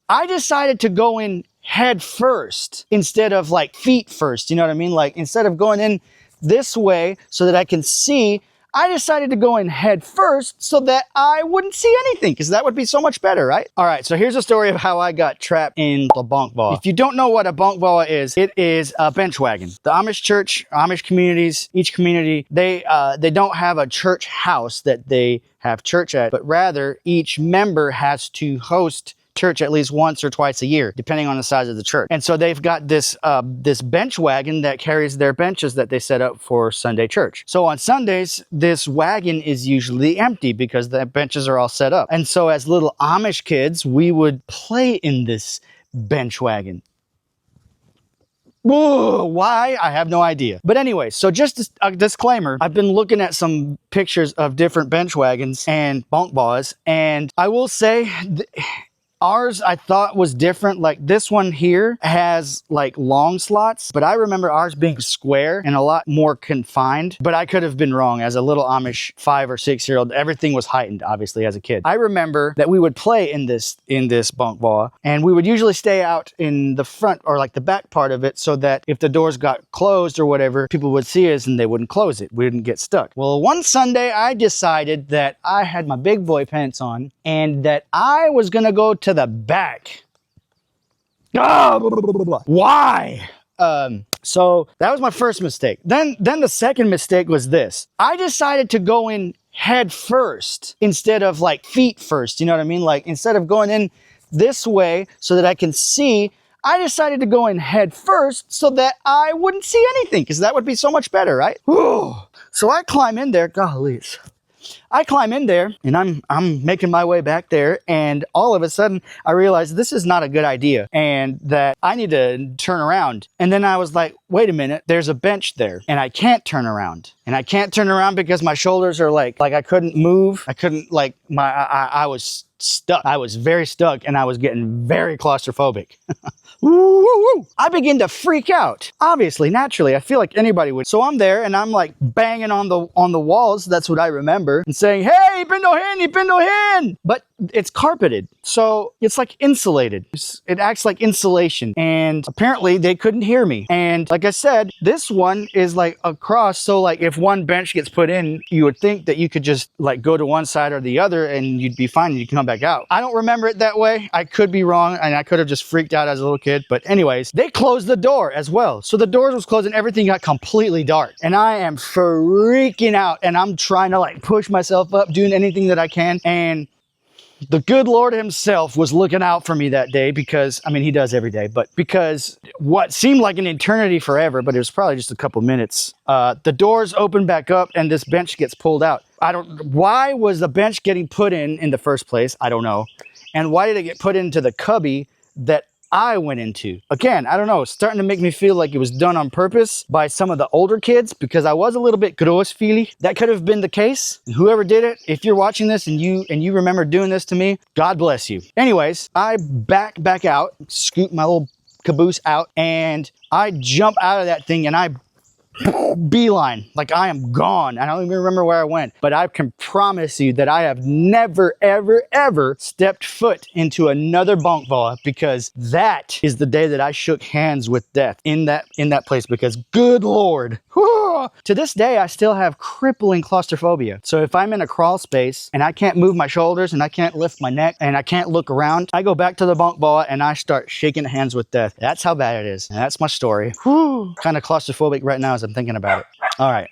I decided to go in head first instead of like feet first. You know what I mean? Like instead of going in this way so that I can see, I decided to go in head first so that I wouldn't see anything, because that would be so much better, right? All right, so here's a story of how I got trapped in the bunk ball. If you don't know what a bunk ball is, it is a bench wagon. The Amish church, Amish communities, each community, they don't have a church house that they have church at, but rather each member has to host church at least once or twice a year, depending on the size of the church. And so they've got this this bench wagon that carries their benches that they set up for Sunday church. So on Sundays, this wagon is usually empty because the benches are all set up. And so as little Amish kids, we would play in this bench wagon. Whoa, why? I have no idea. But anyway, so just a disclaimer, I've been looking at some pictures of different bench wagons and bunk balls, and I will say ours, I thought, was different. Like this one here has like long slots, but I remember ours being square and a lot more confined, but I could have been wrong. As a little Amish 5 or 6 year old, everything was heightened, obviously, as a kid. I remember that we would play in this bunk ball, and we would usually stay out in the front or like the back part of it so that if the doors got closed or whatever, people would see us and they wouldn't close it. We didn't get stuck. Well, one Sunday I decided that I had my big boy pants on and that I was gonna go to the back. Oh, why? So that was my first mistake. Then the second mistake was this. I decided to go in head first instead of like feet first. You know what I mean? Like instead of going in this way so that I can see, I decided to go in head first so that I wouldn't see anything, because that would be so much better, right? Whew. So I climb in there. Golly. I climb in there and I'm making my way back there, and all of a sudden I realized this is not a good idea and that I need to turn around. And then I was like, wait a minute, there's a bench there and I can't turn around. And I can't turn around because my shoulders are like I couldn't move. I couldn't, like, I was stuck. I was very stuck and I was getting very claustrophobic. Woo. I begin to freak out. Obviously, naturally, I feel like anybody would. So I'm there and I'm like banging on the walls. That's what I remember, and saying, "Hey, Pindohin!" But it's carpeted, so it's like insulated. It acts like insulation, and apparently they couldn't hear me. And like I said, this one is like across, so like if one bench gets put in, you would think that you could just like go to one side or the other and you'd be fine and you can come back out. I don't remember it that way. I could be wrong, and I could have just freaked out as a little kid. But anyways, they closed the door as well. So the doors was closed and everything got completely dark. And I am freaking out, and I'm trying to like push myself up, doing anything that I can. And the good Lord himself was looking out for me that day, because, I mean, he does every day, but because what seemed like an eternity forever, but it was probably just a couple minutes, the doors open back up and this bench gets pulled out. Why was the bench getting put in the first place? I don't know. And why did it get put into the cubby that I went into? Again, I don't know. It's starting to make me feel like it was done on purpose by some of the older kids, because I was a little bit gross-feely. That could have been the case. And whoever did it, if you're watching this and you remember doing this to me, God bless you. Anyways, I back out, scoot my little caboose out, and I jump out of that thing and I beeline, like I am gone. I don't even remember where I went, but I can promise you that I have never, ever stepped foot into another bunk ball, because that is the day that I shook hands with death in that place, because good Lord, to this day, I still have crippling claustrophobia. So if I'm in a crawl space and I can't move my shoulders and I can't lift my neck and I can't look around, I go back to the bunk ball and I start shaking hands with death. That's how bad it is. And that's my story. Kind of claustrophobic right now as I'm thinking about it. All right.